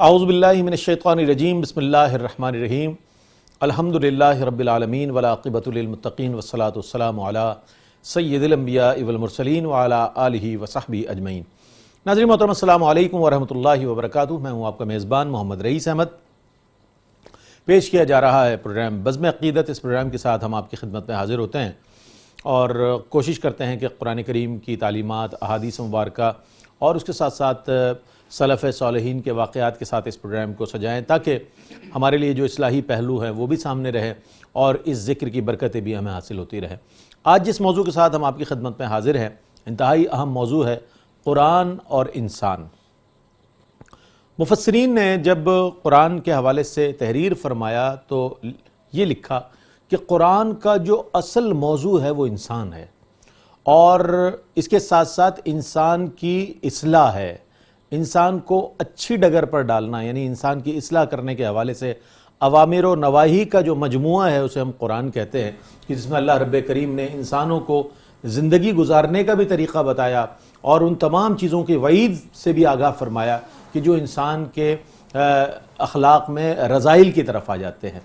اعوذ باللہ من الشیطان الرجیم بسم اللہ الرحمن الرحیم الحمدللہ رب العالمین والعاقبۃ للمتقین والصلاة والسلام علی سید الانبیاء والمرسلین وعلی آلہ وصحبہ اجمعین۔ ناظرین محترم السلام علیکم ورحمۃ اللہ وبرکاتہ۔ میں ہوں آپ کا میزبان محمد رئیس احمد۔ پیش کیا جا رہا ہے پروگرام بزم عقیدت۔ اس پروگرام کے ساتھ ہم آپ کی خدمت میں حاضر ہوتے ہیں اور کوشش کرتے ہیں کہ قرآن کریم کی تعلیمات، احادیث مبارکہ اور اس کے ساتھ ساتھ سلف صالحین کے واقعات کے ساتھ اس پروگرام کو سجائیں تاکہ ہمارے لیے جو اصلاحی پہلو ہیں وہ بھی سامنے رہے اور اس ذکر کی برکتیں بھی ہمیں حاصل ہوتی رہیں۔ آج جس موضوع کے ساتھ ہم آپ کی خدمت میں حاضر ہیں انتہائی اہم موضوع ہے قرآن اور انسان۔ مفسرین نے جب قرآن کے حوالے سے تحریر فرمایا تو یہ لکھا کہ قرآن کا جو اصل موضوع ہے وہ انسان ہے اور اس کے ساتھ ساتھ انسان کی اصلاح ہے، انسان کو اچھی ڈگر پر ڈالنا، یعنی انسان کی اصلاح کرنے کے حوالے سے اوامر و نواہی کا جو مجموعہ ہے اسے ہم قرآن کہتے ہیں، کہ جس میں اللہ رب کریم نے انسانوں کو زندگی گزارنے کا بھی طریقہ بتایا اور ان تمام چیزوں کی وعید سے بھی آگاہ فرمایا کہ جو انسان کے اخلاق میں رذائل کی طرف آ جاتے ہیں۔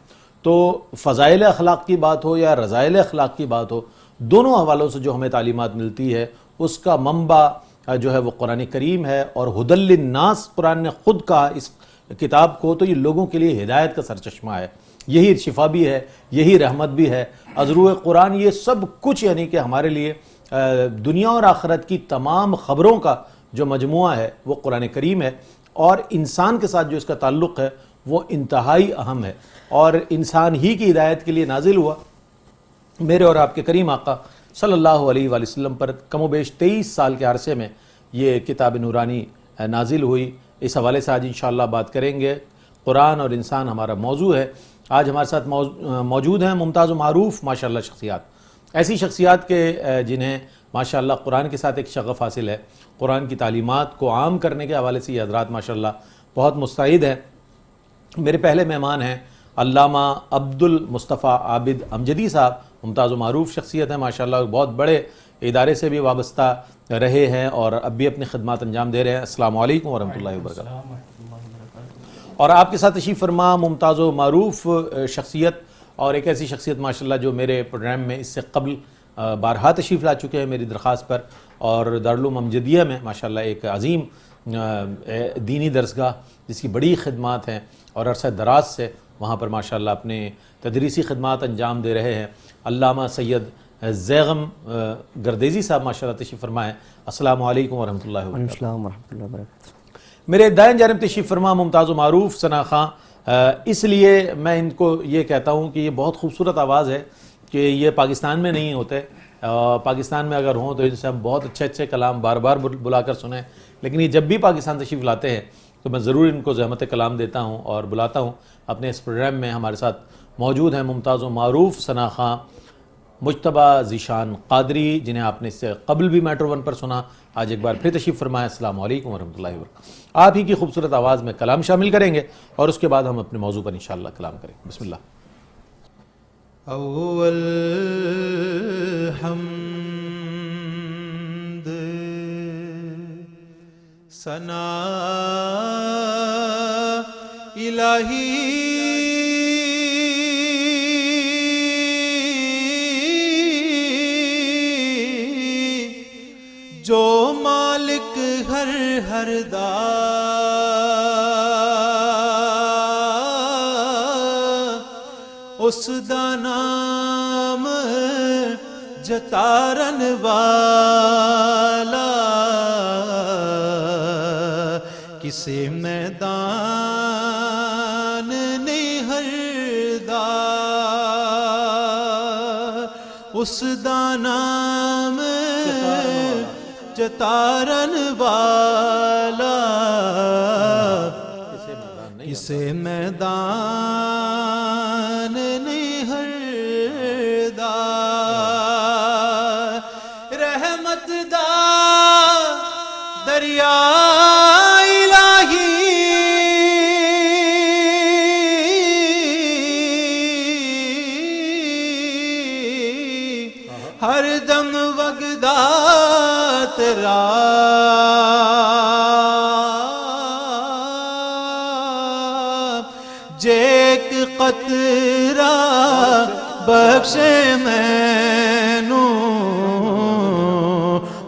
تو فضائل اخلاق کی بات ہو یا رذائل اخلاق کی بات ہو، دونوں حوالوں سے جو ہمیں تعلیمات ملتی ہے اس کا منبع جو ہے وہ قرآن کریم ہے، اور ہدی للناس قرآن نے خود کہا اس کتاب کو، تو یہ لوگوں کے لیے ہدایت کا سرچشمہ ہے، یہی شفا بھی ہے، یہی رحمت بھی ہے۔ ازروع قرآن یہ سب کچھ یعنی کہ ہمارے لیے دنیا اور آخرت کی تمام خبروں کا جو مجموعہ ہے وہ قرآن کریم ہے، اور انسان کے ساتھ جو اس کا تعلق ہے وہ انتہائی اہم ہے اور انسان ہی کی ہدایت کے لیے نازل ہوا۔ میرے اور آپ کے کریم آقا صلی اللہ علیہ وآلہ وسلم پر کم و بیش 23 سال کے عرصے میں یہ کتاب نورانی نازل ہوئی۔ اس حوالے سے آج انشاءاللہ بات کریں گے۔ قرآن اور انسان ہمارا موضوع ہے۔ آج ہمارے ساتھ موجود ہیں ممتاز و معروف ماشاءاللہ شخصیات، ایسی شخصیات کے جنہیں ماشاءاللہ قرآن کے ساتھ ایک شغف حاصل ہے، قرآن کی تعلیمات کو عام کرنے کے حوالے سے یہ حضرات ماشاءاللہ بہت مستعد ہیں۔ میرے پہلے مہمان ہیں علامہ عبد المصطفیٰ عابد امجدی صاحب، ممتاز و معروف شخصیت ہیں ماشاءاللہ، بہت بڑے ادارے سے بھی وابستہ رہے ہیں اور اب بھی اپنی خدمات انجام دے رہے ہیں۔ السلام علیکم ورحمۃ اللہ وبرکاتہ۔ اور آپ کے ساتھ تشریف فرما ممتاز و معروف شخصیت اور ایک ایسی شخصیت ماشاءاللہ جو میرے پروگرام میں اس سے قبل بارہا تشریف لا چکے ہیں میری درخواست پر، اور دارالعلوم امجدیہ میں ماشاءاللہ ایک عظیم دینی درسگاہ جس کی بڑی خدمات ہیں اور عرصہ دراز سے وہاں پر ماشاءاللہ اپنے تدریسی خدمات انجام دے رہے ہیں، علامہ سید زیغم گردیزی صاحب ماشاءاللہ تشریف فرما ہے۔ السلام علیکم ورحمۃ اللہ وبرکاتہ۔ السلام ورحمۃ اللہ وبرکاتہ۔ میرے دائیں جانب تشریف فرما ممتاز و معروف ثنا خاں، اس لیے میں ان کو یہ کہتا ہوں کہ یہ بہت خوبصورت آواز ہے کہ یہ پاکستان میں نہیں ہوتے، پاکستان میں اگر ہوں تو ان سے ہم بہت اچھے کلام بار بار بلا کر سنیں، لیکن یہ جب بھی پاکستان تشریف لاتے ہیں تو میں ضرور ان کو زحمت کلام دیتا ہوں اور بلاتا ہوں اپنے اس پروگرام میں۔ ہمارے ساتھ موجود ہیں ممتاز و معروف ثنا خاں مجتبیٰ ذیشان قادری، جنہیں آپ نے اس سے قبل بھی میٹرو ون پر سنا، آج ایک بار پھر تشریف فرمائے۔ السلام علیکم ورحمۃ اللہ وبرکاتہ۔ آپ ہی کی خوبصورت آواز میں کلام شامل کریں گے اور اس کے بعد ہم اپنے موضوع پر انشاءاللہ کلام کریں گے۔ بسم اللہ۔ اول حمد ثنا الہی جو مالک ہر دا اس دا نام جتارن والا، کسے میدان نہیں ہردا اس دا نام جتارن والا، کسے میدان نہیں ہردا، رحمت دا دریا الہی ہر دم وگدا تیرا ایک قطرہ بخشے مینوں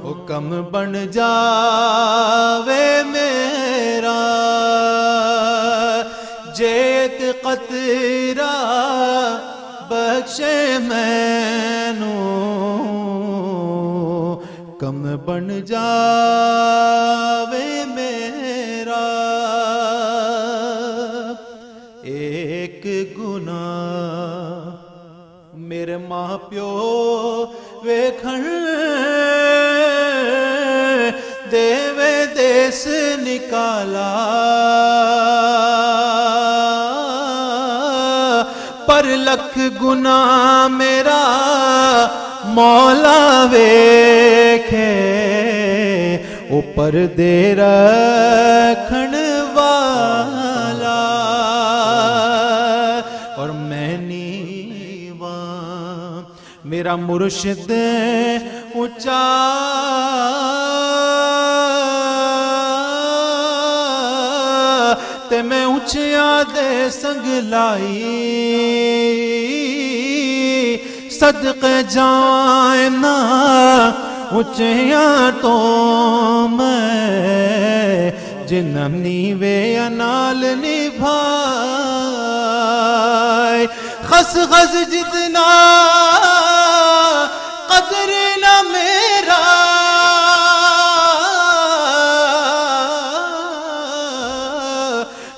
حکم بن جاوے میرا ایک قطرہ بخشے مینوں حکم بن جاوے میرا ایک گناہ میرے ماں پیو ویکھن دیوے دیس نکالا پر لکھ گناہ میرا مولا ویکھے اوپر دے رکھن والا اور میں نیواں میرا مرشد اونچا تے میں اونچیاں دے سنگ لائی صدقے جائیں نا اونچیاں تو میں جنم نیوے انال نبھائے خس خس جتنا قدر نہ میرا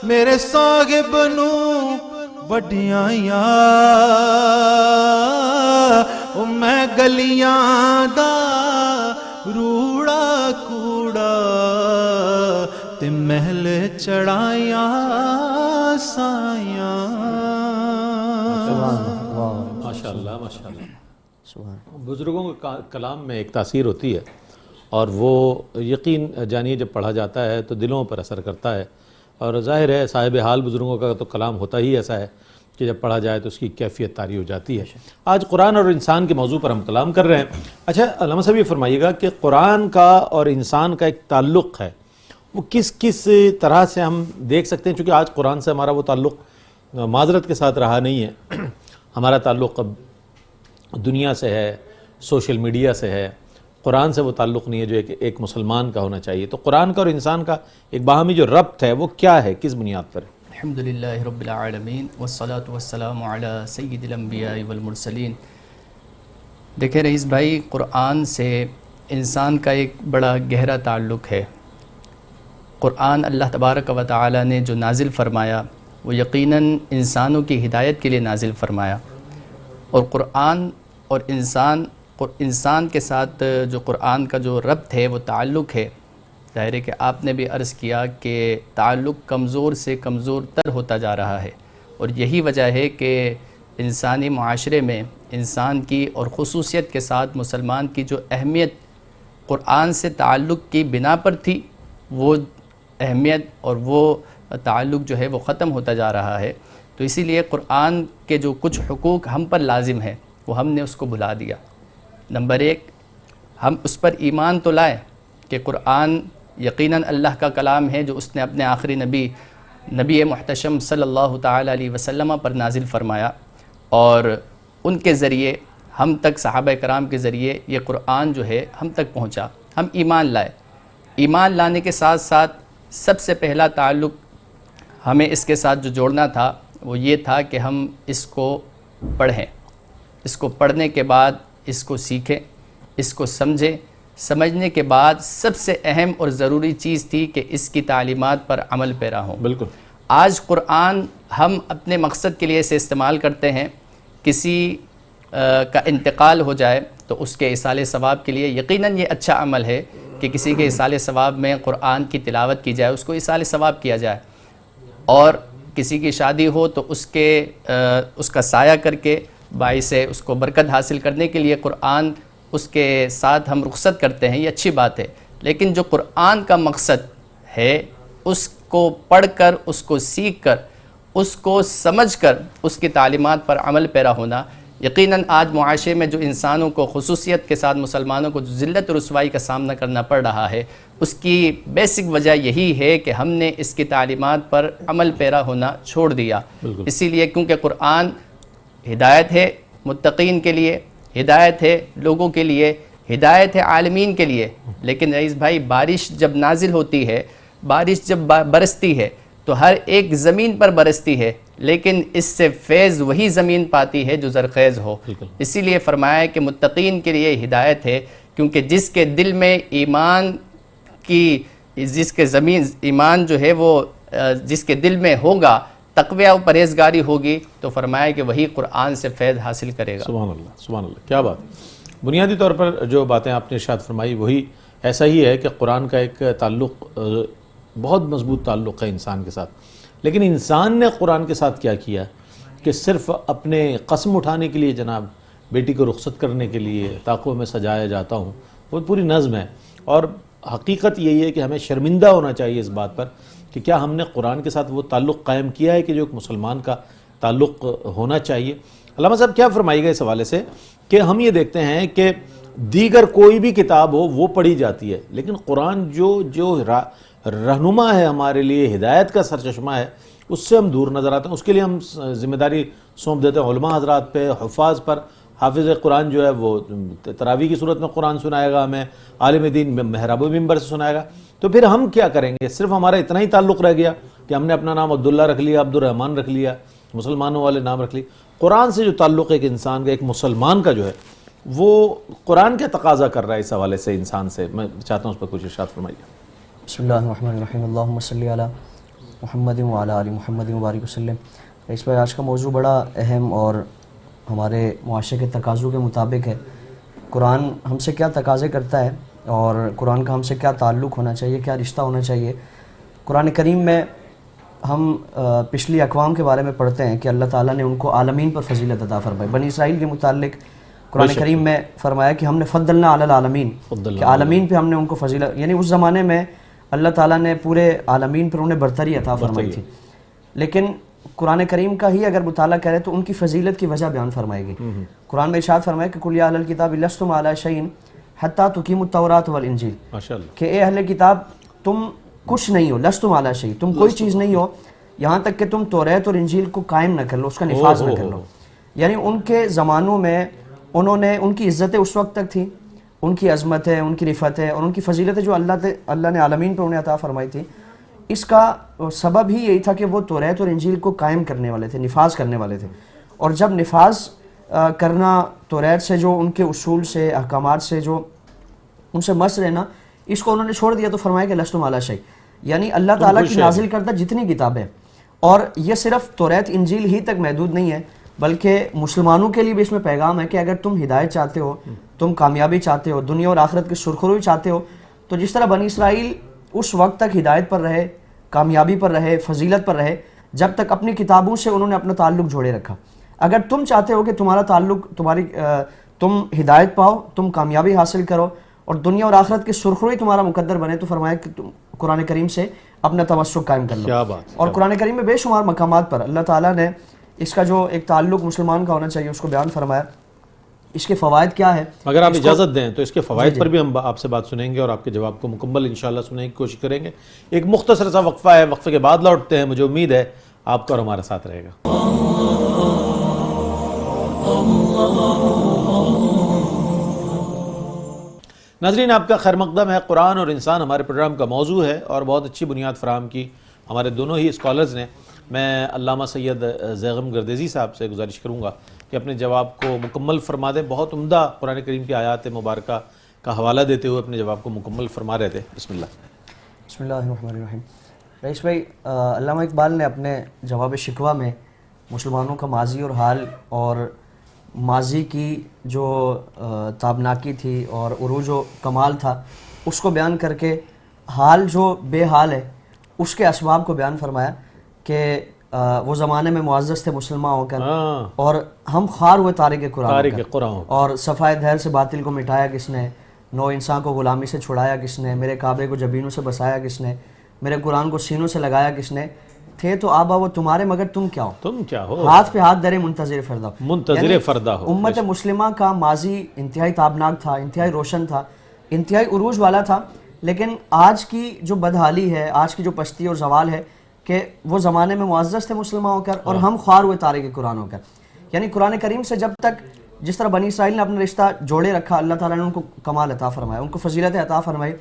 میرے صاحب نو وڈیاں میں گلیاں دا روڑا کوڑا تے محل چڑھائیاں سایاں ماشاءاللہ ماشاءاللہ. بزرگوں کے کلام میں ایک تاثیر ہوتی ہے اور وہ یقین جانیے جب پڑھا جاتا ہے تو دلوں پر اثر کرتا ہے، اور ظاہر ہے صاحب حال بزرگوں کا تو کلام ہوتا ہی ایسا ہے کہ جب پڑھا جائے تو اس کی کیفیت طاری ہو جاتی ہے. آج قرآن اور انسان کے موضوع پر ہم کلام کر رہے ہیں. اچھا علامہ صاحب یہ فرمائیے گا کہ قرآن کا اور انسان کا ایک تعلق ہے، وہ کس کس طرح سے ہم دیکھ سکتے ہیں؟ چونکہ آج قرآن سے ہمارا وہ تعلق معذرت کے ساتھ رہا نہیں ہے. ہمارا تعلق اب دنیا سے ہے، سوشل میڈیا سے ہے، قرآن سے وہ تعلق نہیں ہے جو ایک مسلمان کا ہونا چاہیے. تو قرآن کا اور انسان کا ایک باہمی جو ربط ہے وہ کیا ہے، کس بنیاد پر؟ الحمدللہ رب العالمین والصلاة والسلام علی سید الانبیاء والمرسلین. دیکھیں رئیس بھائی، قرآن سے انسان کا ایک بڑا گہرا تعلق ہے. قرآن اللہ تبارک و تعالی نے جو نازل فرمایا وہ یقیناً انسانوں کی ہدایت کے لیے نازل فرمایا، اور قرآن اور انسان کے ساتھ جو قرآن کا جو ربط ہے وہ تعلق ہے. ظاہر ہے کہ آپ نے بھی عرض کیا کہ تعلق کمزور سے کمزور تر ہوتا جا رہا ہے، اور یہی وجہ ہے کہ انسانی معاشرے میں انسان کی اور خصوصیت کے ساتھ مسلمان کی جو اہمیت قرآن سے تعلق کی بنا پر تھی، وہ اہمیت اور وہ تعلق جو ہے وہ ختم ہوتا جا رہا ہے. تو اسی لیے قرآن کے جو کچھ حقوق ہم پر لازم ہیں وہ ہم نے اس کو بھلا دیا. نمبر ایک، ہم اس پر ایمان تو لائیں کہ قرآن یقیناً اللہ کا کلام ہے جو اس نے اپنے آخری نبی محتشم صلی اللہ تعالی علیہ وسلم پر نازل فرمایا، اور ان کے ذریعے ہم تک، صحابہ کرام کے ذریعے یہ قرآن جو ہے ہم تک پہنچا. ہم ایمان لائے. ایمان لانے کے ساتھ ساتھ سب سے پہلا تعلق ہمیں اس کے ساتھ جو جوڑنا تھا وہ یہ تھا کہ ہم اس کو پڑھیں. اس کو پڑھنے کے بعد اس کو سیکھیں، اس کو سمجھیں. سمجھنے کے بعد سب سے اہم اور ضروری چیز تھی کہ اس کی تعلیمات پر عمل پیرا ہوں. بالکل. آج قرآن ہم اپنے مقصد کے لیے اسے استعمال کرتے ہیں. کسی کا انتقال ہو جائے تو اس کے ایصال ثواب کے لیے یقیناً یہ اچھا عمل ہے کہ کسی کے ایصال ثواب میں قرآن کی تلاوت کی جائے، اس کو ایصال ثواب کیا جائے. اور کسی کی شادی ہو تو اس کا سایہ کر کے باعث اس کو برکت حاصل کرنے کے لیے قرآن اس کے ساتھ ہم رخصت کرتے ہیں. یہ اچھی بات ہے، لیکن جو قرآن کا مقصد ہے اس کو پڑھ کر، اس کو سیکھ کر، اس کو سمجھ کر اس کی تعلیمات پر عمل پیرا ہونا، یقیناً آج معاشرے میں جو انسانوں کو خصوصیت کے ساتھ مسلمانوں کو جو ذلت اور رسوائی کا سامنا کرنا پڑ رہا ہے، اس کی بیسک وجہ یہی ہے کہ ہم نے اس کی تعلیمات پر عمل پیرا ہونا چھوڑ دیا۔ اسی لیے کیونکہ قرآن ہدایت ہے متقین کے لیے، ہدایت ہے لوگوں کے لیے، ہدایت ہے عالمین کے لیے، لیکن رئیس بھائی بارش جب نازل ہوتی ہے، بارش جب برستی ہے تو ہر ایک زمین پر برستی ہے، لیکن اس سے فیض وہی زمین پاتی ہے جو زرخیز ہو۔ اسی لیے فرمایا ہے کہ متقین کے لیے ہدایت ہے، کیونکہ جس کے دل میں ایمان کی ایمان جو ہے وہ جس کے دل میں ہوگا، تقوی و پرہیزگاری ہوگی، تو فرمایا کہ وہی قرآن سے فیض حاصل کرے گا۔ سبحان اللہ، سبحان اللہ، کیا بات۔ بنیادی طور پر جو باتیں آپ نے ارشاد فرمائی وہی ایسا ہی ہے کہ قرآن کا ایک تعلق بہت مضبوط تعلق ہے انسان کے ساتھ، لیکن انسان نے قرآن کے ساتھ کیا کیا کہ صرف اپنے قسم اٹھانے کے لیے جناب بیٹی کو رخصت کرنے کے لیے طاقوں میں سجایا جاتا ہوں، وہ پوری نظم ہے۔ اور حقیقت یہی ہے کہ ہمیں شرمندہ ہونا چاہیے اس بات پر کہ کیا ہم نے قرآن کے ساتھ وہ تعلق قائم کیا ہے کہ جو ایک مسلمان کا تعلق ہونا چاہیے۔ علامہ صاحب کیا فرمائے گا اس حوالے سے کہ ہم یہ دیکھتے ہیں کہ دیگر کوئی بھی کتاب ہو وہ پڑھی جاتی ہے، لیکن قرآن جو رہنما ہے ہمارے لیے، ہدایت کا سرچشمہ ہے، اس سے ہم دور نظر آتے ہیں۔ اس کے لیے ہم ذمہ داری سونپ دیتے ہیں علماء حضرات پہ، حفاظ پر۔ حافظ قرآن جو ہے وہ تراویح کی صورت میں قرآن سنائے گا ہمیں، عالم دین محراب و ممبر سے سنائے گا، تو پھر ہم کیا کریں گے؟ صرف ہمارا اتنا ہی تعلق رہ گیا کہ ہم نے اپنا نام عبداللہ رکھ لیا، عبد الرحمن رکھ لیا، مسلمانوں والے نام رکھ لی۔ قرآن سے جو تعلق ایک انسان کا، ایک مسلمان کا جو ہے وہ قرآن کے تقاضا کر رہا ہے اس حوالے سے انسان سے، میں چاہتا ہوں اس پر کچھ ارشاد فرمائیے۔ بسم اللہ الرحمن الرحیم، اللہم صلی علی محمد وعلی آل محمد وبارک وسلم۔ اس پر آج کا موضوع بڑا اہم اور ہمارے معاشرے کے تقاضوں کے مطابق ہے۔ قرآن ہم سے کیا تقاضے کرتا ہے اور قرآن کا ہم سے کیا تعلق ہونا چاہیے، کیا رشتہ ہونا چاہیے۔ قرآن کریم میں ہم پچھلی اقوام کے بارے میں پڑھتے ہیں کہ اللہ تعالیٰ نے ان کو عالمین پر فضیلت عطا فرمائی۔ بنی اسرائیل کے متعلق قرآن کریم میں فرمایا کہ ہم نے فضلنا علی العالمین، کہ عالمین پہ ہم نے ان کو فضیلت، یعنی اس زمانے میں اللہ تعالیٰ نے پورے عالمین پر انہیں برتری عطا فرمائی تھی، لیکن قرآن کریم کا ہی اگر مطالعہ کرے تو ان کی فضیلت کی وجہ بیان فرمائے گی۔ قرآن میں ارشاد فرمایا کہ قل یا اہل الکتاب لستم علی شیء حتی تقیموا التوراۃ والانجیل، کہ اے اہل کتاب تم کچھ نہیں ہو، لستم علی شیء، تم کوئی چیز نہیں ہو یہاں تک کہ تم توریت اور انجیل کو قائم نہ کر لو، اس کا نفاذ نہ کر لو۔ یعنی ان کے زمانوں میں انہوں نے، ان کی عزتیں اس وقت تک تھیں، ان کی عظمت ہے، ان کی رفعت ہے اور ان کی فضیلت ہے جو اللہ نے عالمین پر انہیں عطا فرمائی تھی، اس کا سبب ہی یہی تھا کہ وہ توریت اور انجیل کو قائم کرنے والے تھے، نفاذ کرنے والے تھے۔ اور جب نفاذ کرنا توریت سے، جو ان کے اصول سے، احکامات سے جو ان سے مس رہنا، اس کو انہوں نے چھوڑ دیا، تو فرمایا کہ لستم علی شیء، یعنی اللہ تعالیٰ کی نازل کردہ جتنی کتابیں، اور یہ صرف توریت انجیل ہی تک محدود نہیں ہے بلکہ مسلمانوں کے لیے بھی اس میں پیغام ہے کہ اگر تم ہدایت چاہتے ہو، تم کامیابی چاہتے ہو، دنیا اور آخرت کی سرخروئی چاہتے ہو، تو جس طرح بنی اسرائیل اس وقت تک ہدایت پر رہے، کامیابی پر رہے، فضیلت پر رہے، جب تک اپنی کتابوں سے انہوں نے اپنا تعلق جوڑے رکھا۔ اگر تم چاہتے ہو کہ تمہارا تعلق، تم ہدایت پاؤ، تم کامیابی حاصل کرو اور دنیا اور آخرت کی سرخروئی تمہارا مقدر بنے، تو فرمایا کہ تم قرآن کریم سے اپنا تمسک قائم کر لو۔ اور قرآن کریم میں بے شمار مقامات پر اللہ تعالیٰ نے اس کا جو ایک تعلق مسلمان کا ہونا چاہیے اس کو بیان فرمایا۔ اس کے فوائد کیا ہے؟ اگر آپ اجازت دیں تو اس کے فوائد پر بھی ہم آپ سے بات سنیں گے اور آپ کے جواب کو مکمل انشاءاللہ سننے کی کوشش کریں گے۔ ایک مختصر سا وقفہ ہے، وقفے کے بعد لوٹتے ہیں۔ مجھے امید ہے آپ کا اور ہمارا ساتھ رہے گا۔ ناظرین، آپ کا خیر مقدم ہے۔ قرآن اور انسان ہمارے پروگرام کا موضوع ہے اور بہت اچھی بنیاد فراہم کی ہمارے دونوں ہی اسکالرز نے۔ میں علامہ سید زیغم گردیزی صاحب سے گزارش کروں گا کہ اپنے جواب کو مکمل فرما دیں۔ بہت عمدہ قرآن کریم کی آیات مبارکہ کا حوالہ دیتے ہوئے اپنے جواب کو مکمل فرما رہے تھے۔ بسم اللہ۔ بسم اللہ الرحمن الرحیم۔ رئیس بھائی، علامہ اقبال نے اپنے جواب شکوہ میں مسلمانوں کا ماضی اور حال اور ماضی کی جو تابناکی تھی اور عروج و کمال تھا اس کو بیان کر کے حال جو بے حال ہے اس کے اسباب کو بیان فرمایا کہ وہ زمانے میں معزز تھے مسلمان ہو کر اور ہم خوار ہوئے تارک قرآن، اور صفائے دہر سے باطل کو مٹایا کس نے، نو انسان کو غلامی سے چھڑایا کس نے، میرے کعبے کو جبینوں سے بسایا کس نے، میرے قرآن کو سینوں سے لگایا کس نے۔ تھے تو آبا وہ تمہارے مگر تم کیا ہو، تم کیا ہو، ہاتھ پہ ہاتھ درے منتظر فردا ہو. منتظر فردا ہو. امت مسلمہ کا ماضی انتہائی تابناک تھا، انتہائی روشن تھا، انتہائی عروج والا تھا، لیکن آج کی جو بدحالی ہے، آج کی جو پستی اور زوال ہے کہ وہ زمانے میں معزز تھے مسلمان ہو کر اور ہم خوار ہوئے تارک قرآن ہو کر. یعنی قرآن کریم سے جب تک جس طرح بنی اسرائیل نے اپنا رشتہ جوڑے رکھا، اللہ تعالیٰ نے ان کو کمال عطا فرمایا، ان کو فضیلت عطا فرمائی،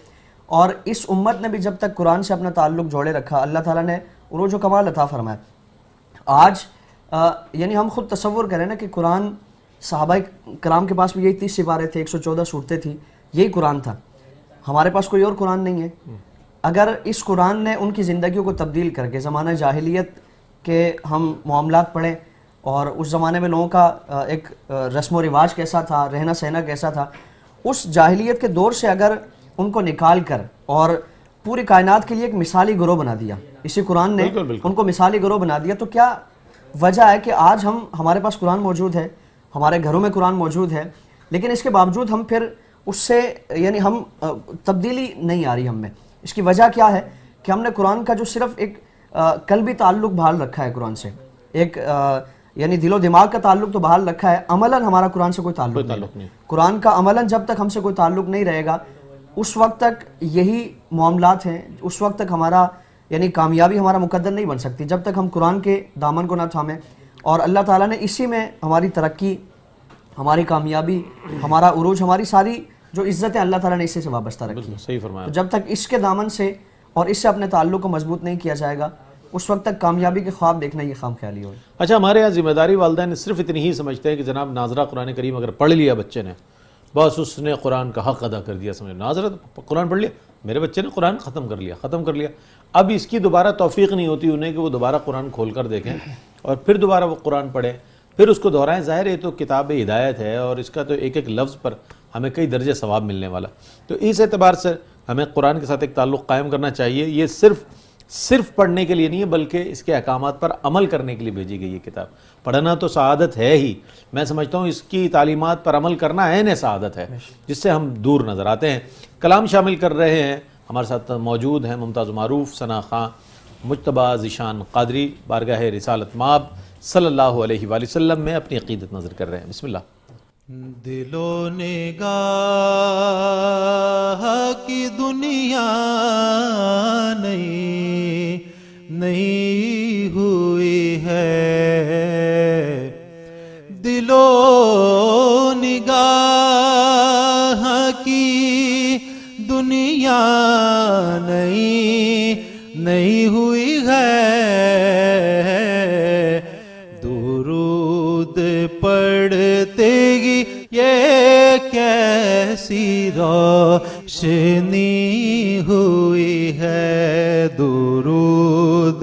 اور اس امت نے بھی جب تک قرآن سے اپنا تعلق جوڑے رکھا اللہ تعالیٰ نے عروج و کمال عطا فرمایا. آج یعنی ہم خود تصور کریں نا کہ قرآن صحابہ کرام کے پاس بھی یہی 30 سپارے تھے، 114 صورتیں تھیں، یہی قرآن تھا. ہمارے پاس کوئی اور قرآن نہیں ہے. اگر اس قرآن نے ان کی زندگیوں کو تبدیل کر کے زمانہ جاہلیت کے ہم معاملات پڑھیں اور اس زمانے میں لوگوں کا ایک رسم و رواج کیسا تھا، رہنا سہنا کیسا تھا، اس جاہلیت کے دور سے اگر ان کو نکال کر اور پوری کائنات کے لیے ایک مثالی گروہ بنا دیا، اسی قرآن نے ان کو مثالی گروہ بنا دیا، تو کیا وجہ ہے کہ آج ہمارے پاس قرآن موجود ہے، ہمارے گھروں میں قرآن موجود ہے، لیکن اس کے باوجود ہم پھر اس سے یعنی ہم تبدیلی نہیں آ رہی ہم میں. اس کی وجہ کیا ہے کہ ہم نے قرآن کا جو صرف ایک قلبی تعلق بحال رکھا ہے قرآن سے، ایک یعنی دل و دماغ کا تعلق تو بحال رکھا ہے، عملاً ہمارا قرآن سے کوئی تعلق نہیں. قرآن کا عملاً جب تک ہم سے کوئی تعلق نہیں رہے گا اس وقت تک یہی معاملات ہیں، اس وقت تک ہمارا یعنی کامیابی ہمارا مقدر نہیں بن سکتی جب تک ہم قرآن کے دامن کو نہ تھامیں. اور اللہ تعالیٰ نے اسی میں ہماری ترقی، ہماری کامیابی، ہمارا عروج، ہماری ساری جو عزتیں اللہ تعالیٰ نے اسی سے وابستہ رکھی ہیں. صحیح فرمایا. تو جب تک اس کے دامن سے اور اس سے اپنے تعلق کو مضبوط نہیں کیا جائے گا اس وقت تک کامیابی کے خواب دیکھنا یہ خام خیالی ہوگی. اچھا، ہمارے یہاں ذمہ داری والدین صرف اتنی ہی سمجھتے ہیں کہ جناب ناظرہ قرآن کریم اگر پڑھ لیا بچے نے بس اس نے قرآن کا حق ادا کر دیا. سمجھ ناظرہ قرآن پڑھ لیا، میرے بچے نے قرآن ختم کر لیا. اب اس کی دوبارہ توفیق نہیں ہوتی انہیں کہ وہ دوبارہ قرآن کھول کر دیکھیں اور پھر دوبارہ وہ قرآن پڑھیں، پھر اس کو دہرائیں. ظاہر ہے تو کتاب ہدایت ہے اور اس کا تو ایک ایک لفظ پر ہمیں کئی درجے ثواب ملنے والا. تو اس اعتبار سے ہمیں قرآن کے ساتھ ایک تعلق قائم کرنا چاہیے. یہ صرف پڑھنے کے لیے نہیں ہے بلکہ اس کے احکامات پر عمل کرنے کے لیے بھیجی گئی یہ کتاب. پڑھنا تو سعادت ہے ہی، میں سمجھتا ہوں اس کی تعلیمات پر عمل کرنا عین سعادت ہے جس سے ہم دور نظر آتے ہیں. کلام شامل کر رہے ہیں، ہمارے ساتھ موجود ہیں ممتاز معروف ثنا خان مجتبیٰ ذیشان قادری، بارگاہ رسالت مآب صلی اللہ علیہ وآلہ وسلم میں اپنی عقیدت نظر کر رہے ہیں. بسم اللہ. دل و نگاہ کی دنیا نہیں ہوئی ہے، دل و نگاہ کی دنیا نہیں ہوئی ہے. درود پڑھتے گی یہ کیسی روشنی ہوئی ہے، درود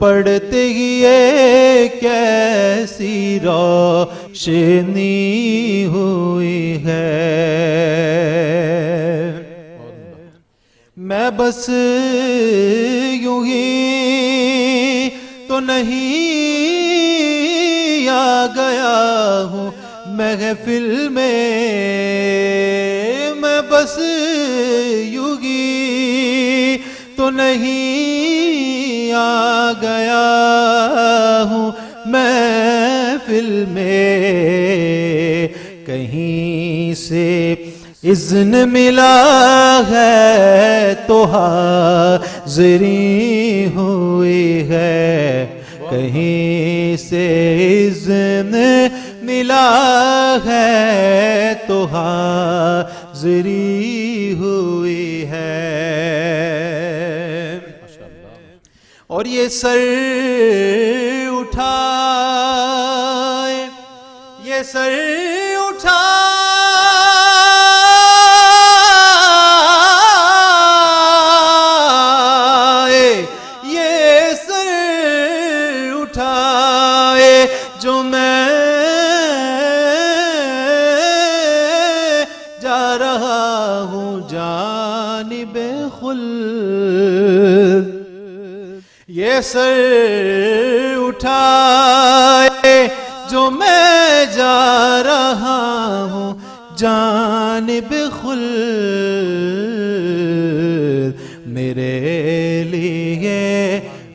پڑھتے گی یہ کیسی روشنی ہوئی ہے. میں بس یوں ہی تو نہیں آ گیا ہوں محفل میں، میں بس یوں ہی تو نہیں آ گیا ہوں محفل میں، کہیں سے اذن ملا ہے تو حاضری ہوئی ہے، کہیں سے اذن ملا ہے تو حاضری ہوئی ہے. اور یہ سر اٹھائے، یہ سر اٹھائے، یہ سر اٹھائے جو میں جا رہا ہوں جانب خلد، یہ سر اٹھائے جو میں جا رہا ہوں جانب خلد، میرے لیے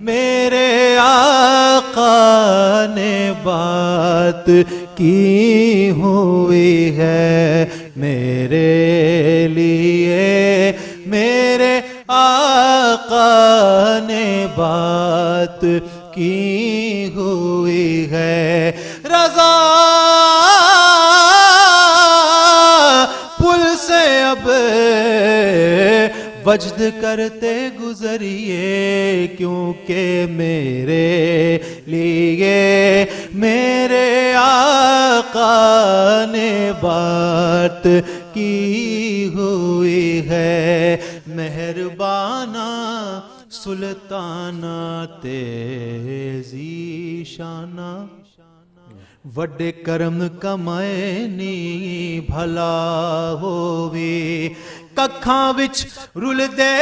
میرے آقا نے بات کی ہوئی ہے میرے لیے، میرے آقا نے بات کی ہوئی ہے۔ رضا پل سے اب وجد کرتے گزریے، کیونکہ میرے لیے میرے آقا نے بات کی ہوئی ہے۔ مہربانہ سلطانہ تیزی شانہ، وڈے کرم کمائنی بھلا ہووی، ککھاں وچ رل دے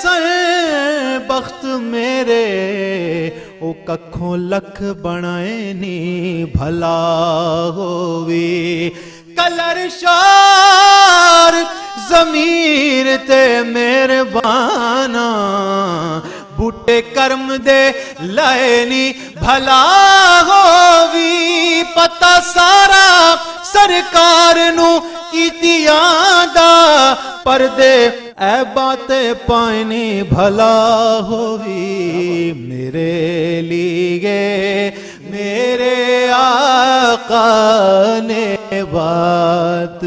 سر بخت میرے، او ککھوں لکھ بنائنی بھلا ہووی۔ کلر شار ضمیر تے مہربانا، بوٹے کرم دے لائنی بھلا ہووی۔ پتہ سارا سرکار نو کیتیاں دا، پردے اے باتیں پائنی بھلا ہووی۔ میرے لیے میرے آقا نے بات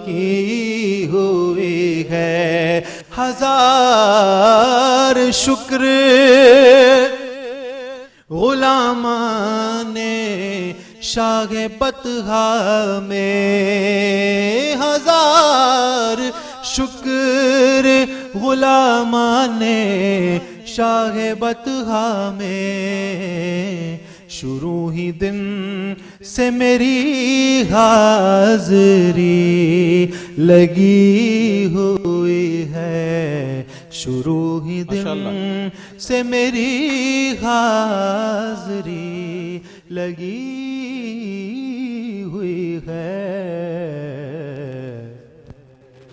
کی ہوئی ہے۔ ہزار شکر غلامان شاہ بطحا میں، ہزار شکر غلامان شاہ بطحا میں، شروع ہی دن سے میری حاضری لگی ہوئی ہے، شروع ہی دن سے میری حاضری لگی ہوئی ہے۔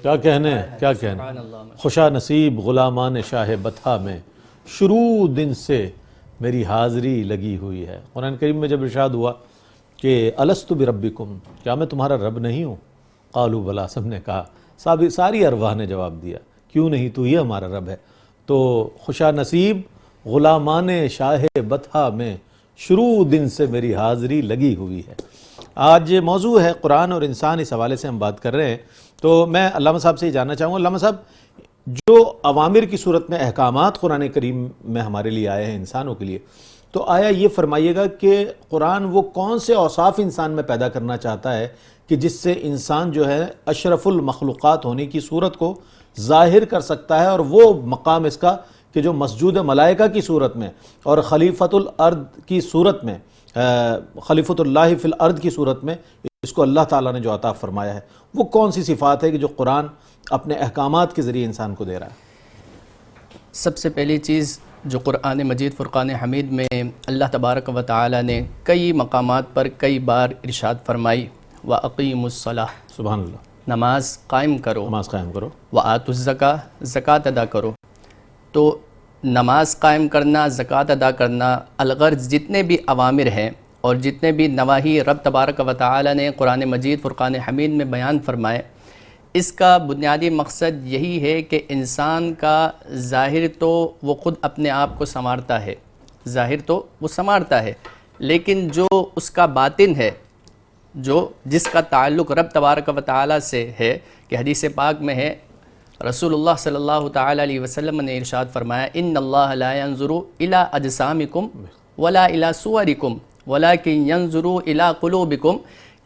کیا کہنے، کیا کہنے، خوشا نصیب غلامان شاہ بطحا میں، شروع دن سے میری حاضری لگی ہوئی ہے۔ قرآن کریم میں جب ارشاد ہوا کہ الستُ بربکم، کیا میں تمہارا رب نہیں ہوں؟ قالوا بلا، سب نے کہا، ساری ارواح نے جواب دیا کیوں نہیں، تو ہی ہمارا رب ہے۔ تو خوشا نصیب غلامان شاہ بطحا میں، شروع دن سے میری حاضری لگی ہوئی ہے۔ آج موضوع ہے قرآن اور انسان، اس حوالے سے ہم بات کر رہے ہیں۔ تو میں علامہ صاحب سے یہ جاننا چاہوں گا، علامہ صاحب جو اوامر کی صورت میں احکامات قرآن کریم میں ہمارے لیے آئے ہیں انسانوں کے لیے، تو آیا یہ فرمائیے گا کہ قرآن وہ کون سے اوصاف انسان میں پیدا کرنا چاہتا ہے کہ جس سے انسان جو ہے اشرف المخلوقات ہونے کی صورت کو ظاہر کر سکتا ہے، اور وہ مقام اس کا کہ جو مسجود ملائکہ کی صورت میں اور خلیفۃ الارض کی صورت میں، خلیفۃ اللہ فی الارض کی صورت میں اس کو اللہ تعالیٰ نے جو عطا فرمایا ہے، وہ کون سی صفات ہے کہ جو قرآن اپنے احکامات کے ذریعے انسان کو دے رہا ہے؟ سب سے پہلی چیز جو قرآن مجید فرقان حمید میں اللہ تبارک و تعالی نے کئی مقامات پر کئی بار ارشاد فرمائی، وَأَقِيمُوا الصَّلَاةَ، سبحان اللہ، نماز قائم کرو، نماز قائم کرو، وَآتُوا الزَّكَاةَ، زکوٰۃ ادا کرو۔ تو نماز قائم کرنا، زکوٰۃ ادا کرنا، الغرض جتنے بھی اوامر ہیں اور جتنے بھی نواہی رب تبارک و تعالی نے قرآن مجید فرقان حمید میں بیان فرمائے، اس کا بنیادی مقصد یہی ہے کہ انسان کا ظاہر تو وہ خود اپنے آپ کو سنوارتا ہے، ظاہر تو وہ سنوارتا ہے، لیکن جو اس کا باطن ہے، جو جس کا تعلق رب تبارک و تعالی سے ہے، کہ حدیث پاک میں ہے، رسول اللہ صلی اللہ تعالی علیہ وسلم نے ارشاد فرمایا، ان اللہ لا ينظر الى اجسامکم ولا الى صورکم ولکن ينظر الى قلوبکم،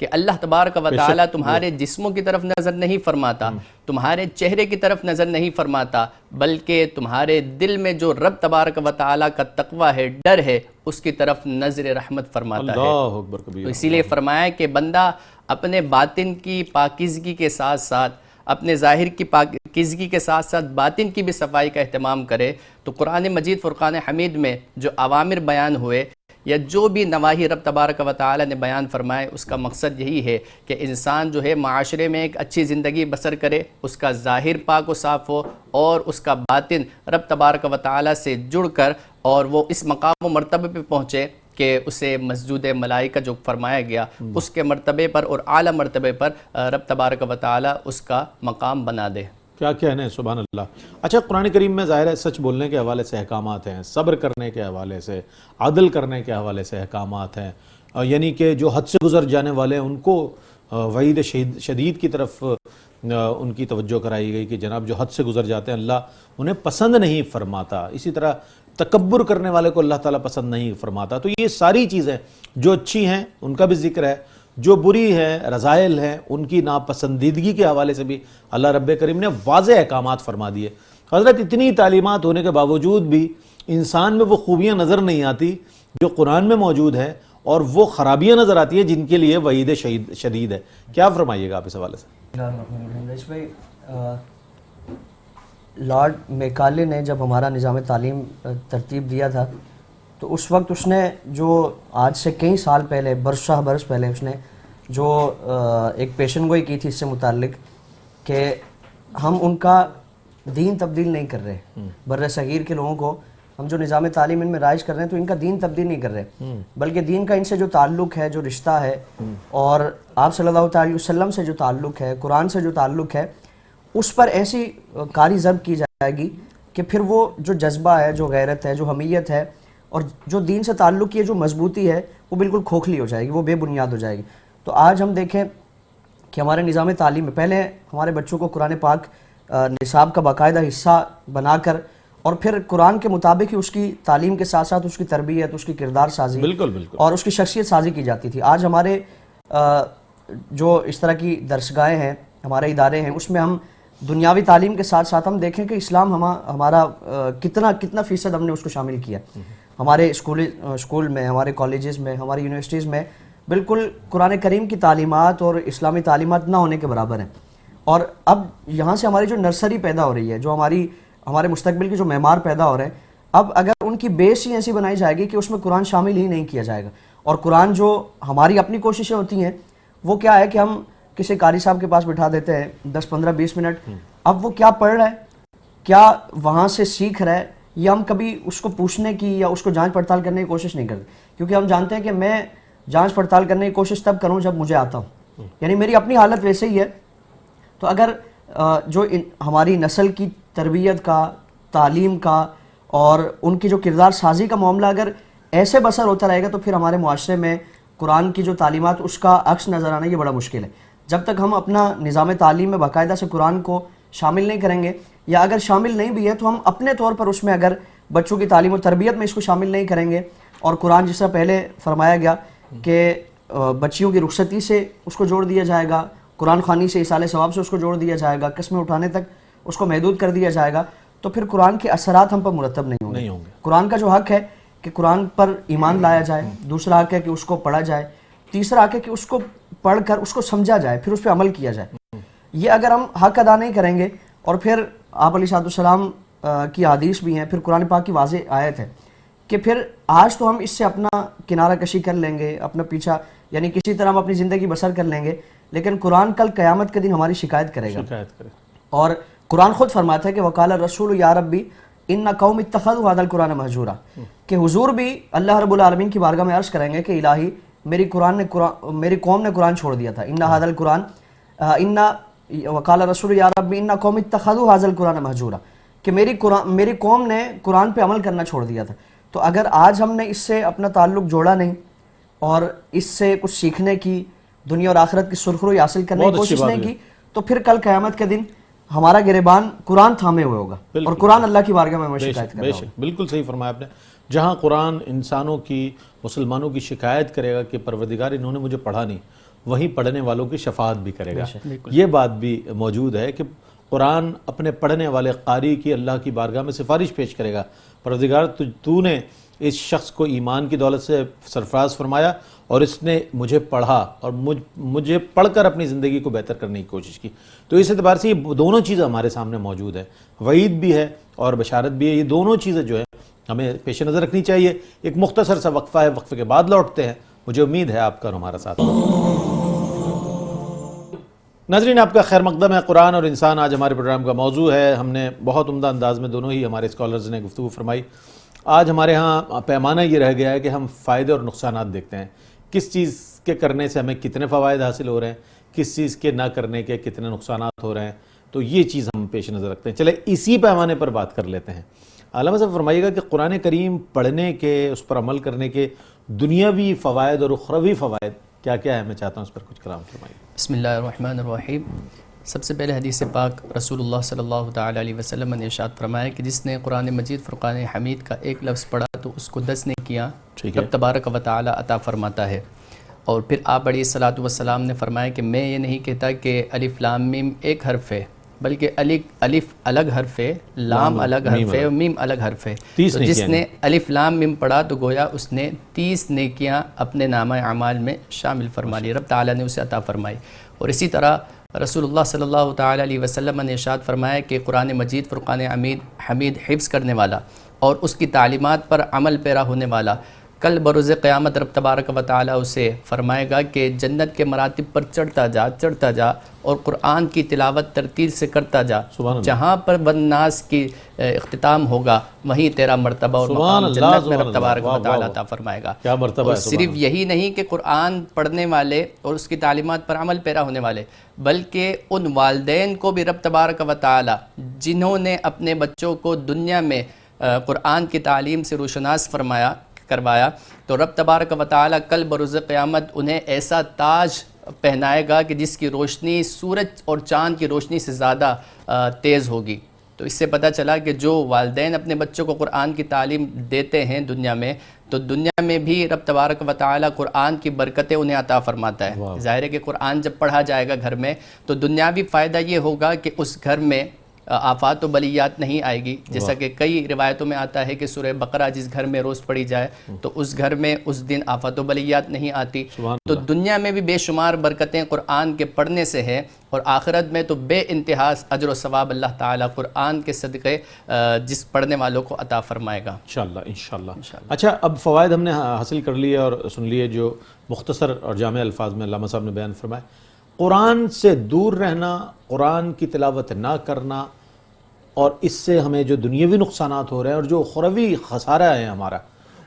کہ اللہ تبارک و تعالی تمہارے جسموں کی طرف نظر نہیں فرماتا، تمہارے چہرے کی طرف نظر نہیں فرماتا، بلکہ تمہارے دل میں جو رب تبارک و تعالی کا تقوی ہے، ڈر ہے، اس کی طرف نظر رحمت فرماتا ہے۔ اللہ اکبر کبیر۔ تو اسی لیے فرمایا کہ بندہ اپنے باطن کی پاکیزگی کے ساتھ ساتھ، اپنے ظاہر کی پاکیزگی کے ساتھ ساتھ باطن کی بھی صفائی کا اہتمام کرے۔ تو قرآن مجید فرقان حمید میں جو اوامر بیان ہوئے یا جو بھی نواہی رب تبارک و تعالی نے بیان فرمائے، اس کا مقصد یہی ہے کہ انسان جو ہے معاشرے میں ایک اچھی زندگی بسر کرے، اس کا ظاہر پاک و صاف ہو اور اس کا باطن رب تبارک و تعالی سے جڑ کر اور وہ اس مقام و مرتبے پہ پہنچے کہ اسے مسجود ملائکہ جو فرمایا گیا اس کے مرتبے پر اور اعلیٰ مرتبے پر رب تبارک و تعالی اس کا مقام بنا دے۔ کیا کہنے ہیں، سبحان اللہ۔ اچھا، قرآن کریم میں ظاہر ہے سچ بولنے کے حوالے سے احکامات ہیں، صبر کرنے کے حوالے سے، عدل کرنے کے حوالے سے احکامات ہیں، یعنی کہ جو حد سے گزر جانے والے ہیں ان کو وعید شدید کی طرف ان کی توجہ کرائی گئی کہ جناب جو حد سے گزر جاتے ہیں اللہ انہیں پسند نہیں فرماتا۔ اسی طرح تکبر کرنے والے کو اللہ تعالیٰ پسند نہیں فرماتا۔ تو یہ ساری چیزیں جو اچھی ہیں ان کا بھی ذکر ہے، جو بری ہے رذائل ہیں ان کی ناپسندیدگی کے حوالے سے بھی اللہ رب کریم نے واضح احکامات فرما دیے۔ حضرت اتنی تعلیمات ہونے کے باوجود بھی انسان میں وہ خوبیاں نظر نہیں آتی جو قرآن میں موجود ہیں، اور وہ خرابیاں نظر آتی ہیں جن کے لیے وعید شدید ہے۔ کیا فرمائیے گا آپ اس حوالے سے؟ رئیس بھائی، لارڈ میکالے نے جب ہمارا نظام تعلیم ترتیب دیا تھا تو اس وقت اس نے جو آج سے کئی سال پہلے، برس پہلے اس نے جو ایک پیشن گوئی کی تھی اس سے متعلق کہ ہم ان کا دین تبدیل نہیں کر رہے، بر صغیر کے لوگوں کو ہم جو نظام تعلیم ان میں رائج کر رہے ہیں تو ان کا دین تبدیل نہیں کر رہے، بلکہ دین کا ان سے جو تعلق ہے، جو رشتہ ہے، اور آپ صلی اللہ علیہ وسلم سے جو تعلق ہے، قرآن سے جو تعلق ہے، اس پر ایسی کاری ضرب کی جائے گی کہ پھر وہ جو جذبہ ہے، جو غیرت ہے، جو حمیت ہے، اور جو دین سے تعلق کی جو مضبوطی ہے وہ بالکل کھوکھلی ہو جائے گی، وہ بے بنیاد ہو جائے گی۔ تو آج ہم دیکھیں کہ ہمارے نظام تعلیم میں پہلے ہمارے بچوں کو قرآن پاک نصاب کا باقاعدہ حصہ بنا کر اور پھر قرآن کے مطابق ہی اس کی تعلیم کے ساتھ ساتھ اس کی تربیت، اس کی کردار سازی اور اس کی شخصیت سازی کی جاتی تھی۔ آج ہمارے جو اس طرح کی درسگاہیں ہیں، ہمارے ادارے ہیں، اس میں ہم دنیاوی تعلیم کے ساتھ ساتھ ہم دیکھیں کہ اسلام ہمارا کتنا فیصد ہم نے اس کو شامل کیا۔ ہمارے اسکول میں، ہمارے کالجز میں، ہماری یونیورسٹیز میں بالکل قرآن کریم کی تعلیمات اور اسلامی تعلیمات نہ ہونے کے برابر ہیں۔ اور اب یہاں سے ہماری جو نرسری پیدا ہو رہی ہے، جو ہمارے مستقبل کے جو معمار پیدا ہو رہے ہیں، اب اگر ان کی بیس ہی ایسی بنائی جائے گی کہ اس میں قرآن شامل ہی نہیں کیا جائے گا، اور قرآن جو ہماری اپنی کوششیں ہوتی ہیں وہ کیا ہے کہ ہم کسی قاری صاحب کے پاس بٹھا دیتے ہیں 10 15 20 منٹ، اب وہ کیا پڑھ رہا ہے، کیا وہاں سے سیکھ رہا ہے، یہ ہم کبھی اس کو پوچھنے کی یا اس کو جانچ پڑتال کرنے کی کوشش نہیں کرتے، کیونکہ ہم جانتے ہیں کہ میں جانچ پڑتال کرنے کی کوشش تب کروں جب مجھے آتا ہوں، یعنی میری اپنی حالت ویسے ہی ہے۔ تو اگر جو ہماری نسل کی تربیت کا، تعلیم کا اور ان کی جو کردار سازی کا معاملہ اگر ایسے بسر ہوتا رہے گا تو پھر ہمارے معاشرے میں قرآن کی جو تعلیمات اس کا عکس نظر آنا یہ بڑا مشکل ہے۔ جب تک ہم اپنا نظام تعلیم میں باقاعدہ سے قرآن کو شامل نہیں کریں گے، یا اگر شامل نہیں بھی ہے تو ہم اپنے طور پر اس میں اگر بچوں کی تعلیم و تربیت میں اس کو شامل نہیں کریں گے، اور قرآن جس طرح پہلے فرمایا گیا کہ بچیوں کی رخصتی سے اس کو جوڑ دیا جائے گا، قرآن خوانی سے، ایصال ثواب سے اس کو جوڑ دیا جائے گا، قسمیں اٹھانے تک اس کو محدود کر دیا جائے گا، تو پھر قرآن کے اثرات ہم پر مرتب نہیں ہوں گے۔ قرآن کا جو حق ہے کہ قرآن پر ایمان لایا جائے، دوسرا حق ہے کہ اس کو پڑھا جائے، تیسرا حق ہے کہ اس کو پڑھ کر اس کو سمجھا جائے، پھر اس پہ عمل کیا جائے۔ یہ اگر ہم حق ادا نہیں کریں گے، اور پھر آپ علیہ السلام کی حدیث بھی ہیں، پھر قرآن پاک کی واضح آیت ہے کہ پھر آج تو ہم اس سے اپنا کنارہ کشی کر لیں گے، اپنا پیچھا یعنی کسی طرح ہم اپنی زندگی بسر کر لیں گے، لیکن قرآن کل قیامت کے دن ہماری شکایت کرے گا۔ اور قرآن خود فرماتا ہے کہ وقال الرسول یا ربی ان قوم اتخذوا هذا القرآن مہجورا، کہ حضور بھی اللہ رب العالمین کی بارگاہ میں عرض کریں گے کہ الہی میری قوم نے قرآن چھوڑ دیا تھا، ان هذا القرآن ان وقال الرسول یا ربی ان قوم اتخذوا هذا القرآن مہجورا، کہ میری قوم نے قرآن پہ عمل کرنا چھوڑ دیا تھا۔ تو اگر آج ہم نے اس سے اپنا تعلق جوڑا نہیں اور اس سے کچھ سیکھنے کی، دنیا اور آخرت کی سرخروئی حاصل کرنے کی کوشش نہیں کی، تو پھر کل قیامت کے دن ہمارا گریبان قرآن تھامے ہوئے ہوگا، اور قرآن اللہ کی بارگاہ میں شکایت کرے گا۔ بالکل صحیح فرمایا آپ نے۔ جہاں قرآن انسانوں کی، مسلمانوں کی شکایت کرے گا کہ پروردگار انہوں نے مجھے پڑھا نہیں، وہیں پڑھنے والوں کی شفاعت بھی کرے گا۔ یہ بات بھی موجود ہے کہ قرآن اپنے پڑھنے والے قاری کی اللہ کی بارگاہ میں سفارش پیش کرے گا، پروردگار تو نے اس شخص کو ایمان کی دولت سے سرفراز فرمایا اور اس نے مجھے پڑھا اور مجھے پڑھ کر اپنی زندگی کو بہتر کرنے کی کوشش کی۔ تو اس اعتبار سے یہ دونوں چیزیں ہمارے سامنے موجود ہے، وعید بھی ہے اور بشارت بھی ہے۔ یہ دونوں چیزیں جو ہے ہمیں پیش نظر رکھنی چاہیے. ایک مختصر سا وقفہ ہے, وقفے کے بعد لوٹتے ہیں. مجھے امید ہے آپ کا اور ہمارا ساتھ. ناظرین آپ کا خیر مقدم ہے. قرآن اور انسان آج ہمارے پروگرام کا موضوع ہے. ہم نے بہت عمدہ انداز میں دونوں ہی ہمارے اسکالرز نے گفتگو فرمائی. آج ہمارے ہاں پیمانہ یہ رہ گیا ہے کہ ہم فائدے اور نقصانات دیکھتے ہیں. کس چیز کے کرنے سے ہمیں کتنے فوائد حاصل ہو رہے ہیں, کس چیز کے نہ کرنے کے کتنے نقصانات ہو رہے ہیں, تو یہ چیز ہم پیش نظر رکھتے ہیں. چلے اسی پیمانے پر بات کر لیتے ہیں. علامہ صاحب فرمائیے گا کہ قرآن کریم پڑھنے کے, اس پر عمل کرنے کے دنیاوی فوائد اور اخروی فوائد کیا کیا ہے؟ میں چاہتا ہوں اس پر کچھ کلام فرمائیے. بسم اللہ الرحمن الرحیم. سب سے پہلے حدیث پاک رسول اللہ صلی اللہ تعالی علیہ وسلم نے ارشاد فرمایا کہ جس نے قرآن مجید فرقان حمید کا ایک لفظ پڑھا تو اس کو 10 نیکیاں رب تبارک و تعالی عطا فرماتا ہے. اور پھر آپ علیہ الصلوۃ والسلام نے فرمایا کہ میں یہ نہیں کہتا کہ الف لام میم ایک حرف ہے, بلکہ الف الگ حرف ہے, لام الگ حرف ہے اور میم الگ حرف ہے. تو جس نے الف لام میم پڑھا تو گویا اس نے 30 نیکیاں اپنے نامہ اعمال میں شامل فرما لی, رب تعالیٰ نے اسے عطا فرمائی. اور اسی طرح رسول اللہ صلی اللہ تعالی علیہ وسلم نے ارشاد فرمایا کہ قرآن مجید فرقان حمید حفظ کرنے والا اور اس کی تعلیمات پر عمل پیرا ہونے والا کل بروز قیامت رب تبارک و تعالیٰ اسے فرمائے گا کہ جنت کے مراتب پر چڑھتا جا اور قرآن کی تلاوت ترتیل سے کرتا جا. جہاں پر والناس کی اختتام ہوگا وہیں تیرا مرتبہ اور مقام جنت میں رب تبارک و تعالیٰ عطا فرمائے گا. اور صرف یہی نہیں کہ قرآن پڑھنے والے اور اس کی تعلیمات پر عمل پیرا ہونے والے, بلکہ ان والدین کو بھی رب تبارک و تعالیٰ جنہوں نے اپنے بچوں کو دنیا میں قرآن کی تعلیم سے روشناس کروایا, تو رب تبارک و تعالیٰ کل بروز قیامت انہیں ایسا تاج پہنائے گا کہ جس کی روشنی سورج اور چاند کی روشنی سے زیادہ تیز ہوگی. تو اس سے پتہ چلا کہ جو والدین اپنے بچوں کو قرآن کی تعلیم دیتے ہیں دنیا میں, تو دنیا میں بھی رب تبارک و تعالیٰ قرآن کی برکتیں انہیں عطا فرماتا ہے. ظاہر ہے کہ قرآن جب پڑھا جائے گا گھر میں تو دنیاوی فائدہ یہ ہوگا کہ اس گھر میں آفات و بلیات نہیں آئے گی. جیسا کہ کئی روایتوں میں آتا ہے کہ سورہ بقرہ جس گھر میں روز پڑھی جائے تو اس گھر میں اس دن آفات و بلیات نہیں آتی. تو دنیا میں بھی بے شمار برکتیں قرآن کے پڑھنے سے ہیں, اور آخرت میں تو بے انتہا اجر و ثواب اللہ تعالیٰ قرآن کے صدقے جس پڑھنے والوں کو عطا فرمائے گا انشاءاللہ. اچھا, اب فوائد ہم نے حاصل کر لیے اور سن لیے جو مختصر اور جامع الفاظ میں علامہ صاحب نے بیان فرمائے. قرآن سے دور رہنا, قرآن کی تلاوت نہ کرنا, اور اس سے ہمیں جو دنیاوی نقصانات ہو رہے ہیں اور جو اخروی خسارہ ہے ہمارا,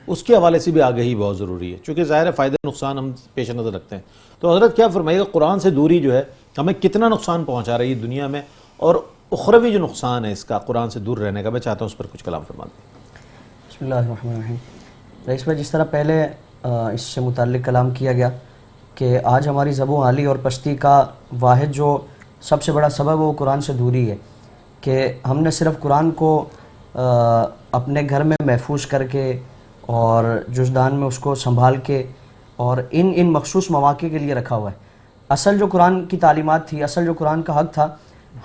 اس کے حوالے سے بھی آگہی بہت ضروری ہے, چونکہ ظاہر ہے فائدے نقصان ہم پیش نظر رکھتے ہیں. تو حضرت کیا فرمائیے گا, قرآن سے دوری جو ہے ہمیں کتنا نقصان پہنچا رہی ہے دنیا میں, اور اخروی جو نقصان ہے اس کا قرآن سے دور رہنے کا, میں چاہتا ہوں اس پر کچھ کلام فرما دیں. بسم اللہ الرحمن الرحیم. رئیس بھائی, جس طرح پہلے اس سے متعلق کلام کیا گیا کہ آج ہماری ذب و حالی اور پستی کا واحد جو سب سے بڑا سبب وہ قرآن سے دوری ہے, کہ ہم نے صرف قرآن کو اپنے گھر میں محفوظ کر کے اور جزدان میں اس کو سنبھال کے اور ان مخصوص مواقع کے لیے رکھا ہوا ہے. اصل جو قرآن کی تعلیمات تھی, اصل جو قرآن کا حق تھا,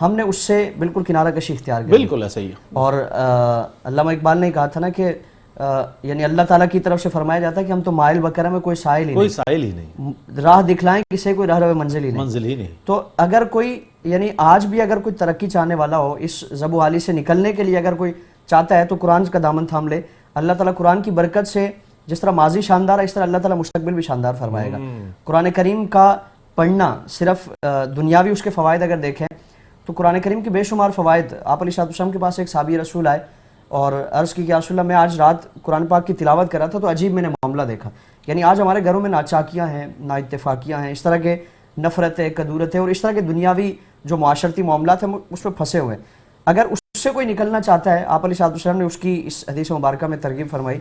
ہم نے اس سے بالکل کنارہ کشی اختیار کی. بالکل ایسا ہی ہے. اور علامہ اقبال نے کہا تھا نا کہ یعنی اللہ تعالیٰ کی طرف سے فرمایا جاتا ہے کہ ہم تو مائل بکرہ میں کوئی سائل ہی نہیں, راہ دکھلائیں کسے کوئی راہ منزل ہی نہیں. تو اگر کوئی یعنی آج بھی اگر کوئی ترقی چاہنے والا ہو, اس ذب و حالی سے نکلنے کے لیے اگر کوئی چاہتا ہے تو قرآن کا دامن تھام لے. اللہ تعالیٰ قرآن کی برکت سے جس طرح ماضی شاندار ہے اس طرح اللہ تعالیٰ مستقبل بھی شاندار فرمائے گا. قرآن کریم کا پڑھنا صرف دنیاوی اس کے فوائد اگر دیکھیں تو قرآن کریم کے بے شمار فوائد. آپ علیہ السلام کے پاس ایک صحابی رسول آئے اور عرض کی کہ رسول اللہ, میں آج رات قرآن پاک کی تلاوت کر رہا تھا تو عجیب میں نے معاملہ دیکھا. یعنی آج ہمارے گھروں میں ناچاکیاں ہیں, نا اتفاقیاں ہیں, اس طرح کے نفرتیں, کدورتیں اور اس طرح کے دنیاوی جو معاشرتی معاملات ہیں اس پہ پھنسے ہوئے ہیں. اگر اس سے کوئی نکلنا چاہتا ہے, آپ علیہ السلام نے اس کی اس حدیث مبارکہ میں ترغیب فرمائی.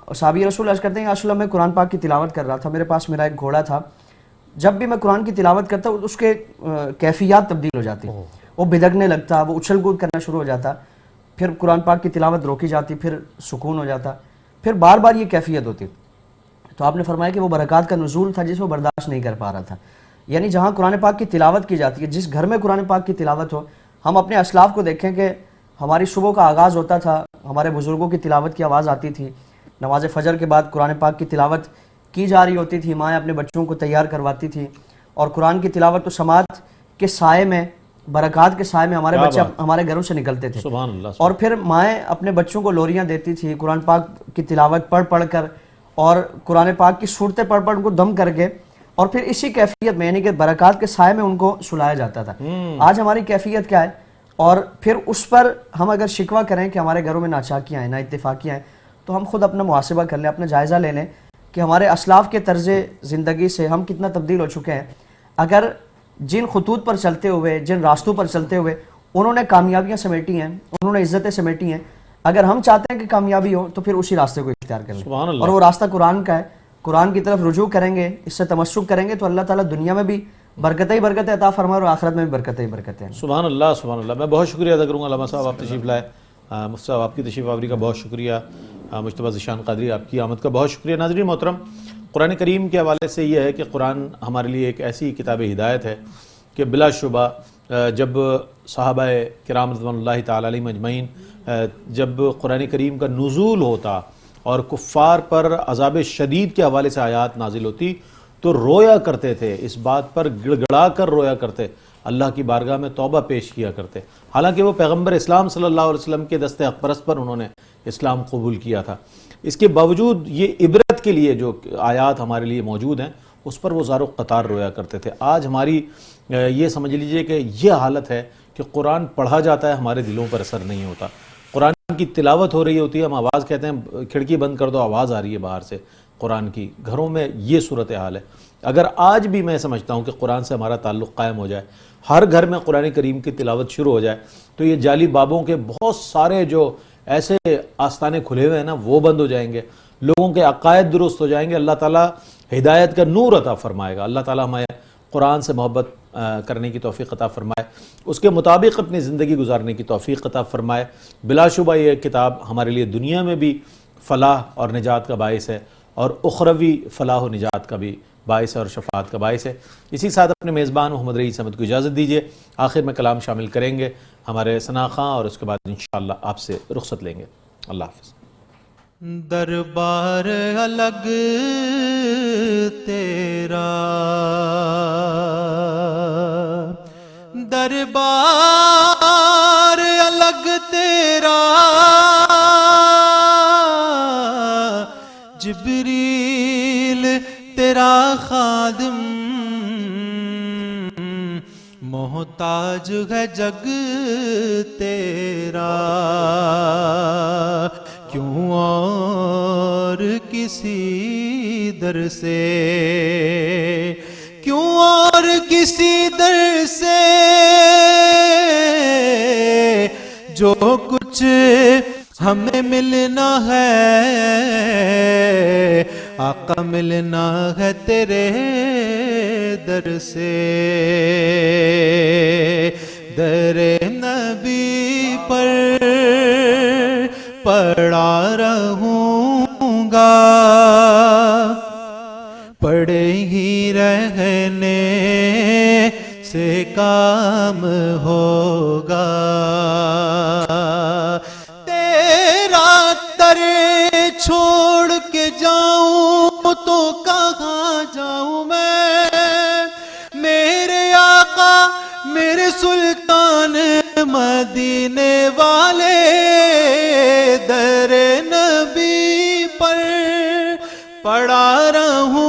صحابی رسول عرض کرتے ہیں, رسول اللہ میں قرآن پاک کی تلاوت کر رہا تھا, میرے پاس میرا ایک گھوڑا تھا, جب بھی میں قرآن کی تلاوت کرتا ہوں اس کے کیفیات تبدیل ہو جاتی, وہ بھدکنے لگتا, وہ اچھل کود کرنا شروع ہو جاتا, پھر قرآن پاک کی تلاوت روکی جاتی, پھر سکون ہو جاتا, پھر بار بار یہ کیفیت ہوتی. تو آپ نے فرمایا کہ وہ برکات کا نزول تھا جس کو برداشت نہیں کر پا رہا تھا. یعنی جہاں قرآن پاک کی تلاوت کی جاتی ہے, جس گھر میں قرآن پاک کی تلاوت ہو, ہم اپنے اسلاف کو دیکھیں کہ ہماری صبح کا آغاز ہوتا تھا, ہمارے بزرگوں کی تلاوت کی آواز آتی تھی, نماز فجر کے بعد قرآن پاک کی تلاوت کی جا رہی ہوتی تھی, مائیں اپنے بچوں کو تیار کرواتی تھی, اور قرآن کی تلاوت و سماعت کے سائے میں برکات کے سائے میں ہمارے کیا بچے بات۔ ہمارے گھروں سے نکلتے تھے. سبحان اللہ. اور پھر مائیں اپنے بچوں کو لوریاں دیتی تھی قرآن پاک کی تلاوت پڑھ پڑھ کر اور قرآن پاک کی صورتیں پڑھ پڑھ ان کو دم کر کے اور پھر اسی کیفیت میں یعنی کہ برکات کے سائے میں ان کو سلایا جاتا تھا. آج ہماری کیفیت کیا ہے؟ اور پھر اس پر ہم اگر شکوہ کریں کہ ہمارے گھروں میں ناچاکیاں ہیں، نا اتفاقیاں ہیں، تو ہم خود اپنا محاسبہ کر لیں، اپنا جائزہ لے لیں کہ ہمارے اسلاف کے طرز زندگی سے ہم کتنا تبدیل ہو چکے ہیں. اگر جن خطوط پر چلتے ہوئے، جن راستوں پر چلتے ہوئے انہوں نے کامیابیاں سمیٹی ہیں، انہوں نے عزتیں سمیٹی ہیں، اگر ہم چاہتے ہیں کہ کامیابی ہو تو پھر اسی راستے کو اختیار کر لیں. سبحان اللہ. اور وہ راستہ قرآن کا ہے. قرآن کی طرف رجوع کریں گے، اس سے تمسک کریں گے تو اللہ تعالیٰ دنیا میں بھی برکتیں ہی برکتیں عطا فرمائے اور آخرت میں بھی برکتیں ہی برکتیں. سبحان اللہ سبحان اللہ. میں بہت شکریہ ادا کروں گا علامہ صاحب، آپ تشریف لائے. مفتی صاحب آپ کی تشریف آوری کا بہت شکریہ. مجتبیٰ ذیشان قادری آپ کی آمد کا بہت شکریہ. ناظرین محترم، قرآن کریم کے حوالے سے یہ ہے کہ قرآن ہمارے لیے ایک ایسی کتاب ہدایت ہے کہ بلا شبہ جب صحابہ کرام رضوان اللہ تعالی علیہم اجمعین جب قرآن کریم کا نزول ہوتا اور کفار پر عذاب شدید کے حوالے سے آیات نازل ہوتی تو رویا کرتے تھے، اس بات پر گڑ گڑا کر رویا کرتے، اللہ کی بارگاہ میں توبہ پیش کیا کرتے. حالانکہ وہ پیغمبر اسلام صلی اللہ علیہ وسلم کے دست اقپرست پر انہوں نے اسلام قبول کیا تھا. اس کے باوجود یہ عبرت کے لیے جو آیات ہمارے لیے موجود ہیں اس پر وہ زار و قطار رویا کرتے تھے. آج ہماری یہ سمجھ لیجئے کہ یہ حالت ہے کہ قرآن پڑھا جاتا ہے، ہمارے دلوں پر اثر نہیں ہوتا. قرآن کی تلاوت ہو رہی ہوتی ہے، ہم آواز کہتے ہیں کھڑکی بند کر دو، آواز آ رہی ہے باہر سے قرآن کی. گھروں میں یہ صورتحال ہے. اگر آج بھی میں سمجھتا ہوں کہ قرآن سے ہمارا تعلق قائم ہو جائے، ہر گھر میں قرآن کریم کی تلاوت شروع ہو جائے تو یہ جعلی بابوں کے بہت سارے جو ایسے آستانے کھلے ہوئے ہیں نا وہ بند ہو جائیں گے، لوگوں کے عقائد درست ہو جائیں گے. اللہ تعالیٰ ہدایت کا نور عطا فرمائے گا. اللہ تعالیٰ ہمیں قرآن سے محبت کرنے کی توفیق عطا فرمائے، اس کے مطابق اپنی زندگی گزارنے کی توفیق عطا فرمائے. بلا شبہ یہ کتاب ہمارے لیے دنیا میں بھی فلاح اور نجات کا باعث ہے اور اخروی فلاح و نجات کا بھی باعث ہے اور شفاعت کا باعث ہے. اسی ساتھ اپنے میزبان محمد رئیس احمد کو اجازت دیجیے. آخر میں کلام شامل کریں گے ہمارے ثنا خاں اور اس کے بعد انشاءاللہ آپ سے رخصت لیں گے. اللہ حافظ. دربار الگ تیرا، دربار الگ تیرا، جبریل تیرا خادم، محتاج ہے جگ تیرا. کیوں اور کسی در سے، کیوں اور کسی در سے، جو کچھ ہمیں ملنا ہے آقا ملنا ہے تیرے در سے. در نبی پر پڑا رہوں گا، پڑے ہی رہنے سے کام ہوگا. تیرا در چھوڑ کے جاؤں تو کہاں جاؤں میں، میرے آقا میرے سلطان مدینے والے. در نبی پر پڑا رہوں